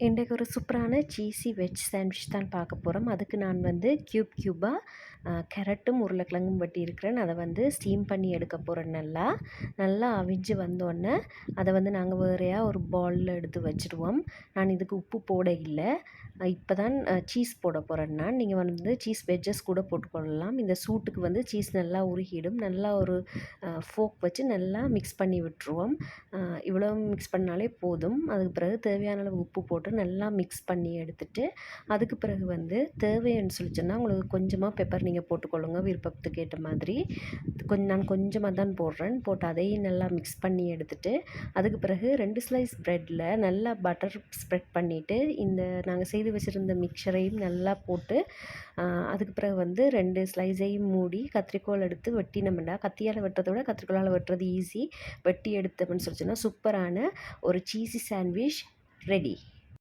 இன்றைக்கு ஒரு சூப்பரான சீஸி வெஜ் சாண்ட்விச் தான் பார்க்க போகிறோம். அதுக்கு நான் வந்து க்யூபாக கேரட்டும் உருளைக்கிழங்கும் வெட்டி இருக்கிறேன். அதை வந்து ஸ்டீம் பண்ணி எடுக்க போகிறேன். நல்லா அவிஞ்சு வந்தோடனே அதை வந்து நாங்கள் வேறையாக ஒரு பவுலில் எடுத்து வச்சுருவோம். நான் இதுக்கு உப்பு போட இல்லை. இப்போ தான் சீஸ் போட போகிறேன். நீங்கள் வந்து சீஸ் வெஜ்ஜஸ் கூட போட்டுக்கொள்ளலாம். இந்த சூட்டுக்கு வந்து சீஸ் நல்லா உருகிடும். நல்லா ஒரு ஃபோக் வச்சு நல்லா மிக்ஸ் பண்ணி விட்டுருவோம். இவ்வளோ மிக்ஸ் பண்ணாலே போதும். அதுக்கு பிறகு தேவையான அளவு உப்பு போட்டு நல்லா மிக்ஸ் பண்ணி எடுத்துட்டு, அதுக்கு பிறகு வந்து தேவைன்னு சொல்லி சொன்னால் உங்களுக்கு கொஞ்சமாக பெப்பர் நீங்கள் போட்டுக்கொள்ளுங்க விருப்பத்துக்கு ஏற்ற மாதிரி. நான் கொஞ்சமாக தான் போடுறேன். போட்டு அதையும் நல்லா மிக்ஸ் பண்ணி எடுத்துட்டு, அதுக்கு பிறகு 2 ஸ்லைஸ் ப்ரெட்டில் நல்லா பட்டர் ஸ்ப்ரெட் பண்ணிவிட்டு, இந்த நாங்கள் செய்து வச்சுருந்த மிக்சரையும் நல்லா போட்டு, அதுக்கு பிறகு வந்து 2 ஸ்லைஸையும் மூடி கத்திரிக்கோல் எடுத்து வெட்டினோம்னா, கத்தியால் வெட்டுறதை விட கத்திரிக்கோலால் வெட்டுறது ஈஸி. வெட்டி எடுத்தோம்னு சொல்லி சொன்னால் சூப்பரான ஒரு சீஸி சாண்ட்விச் ரெடி.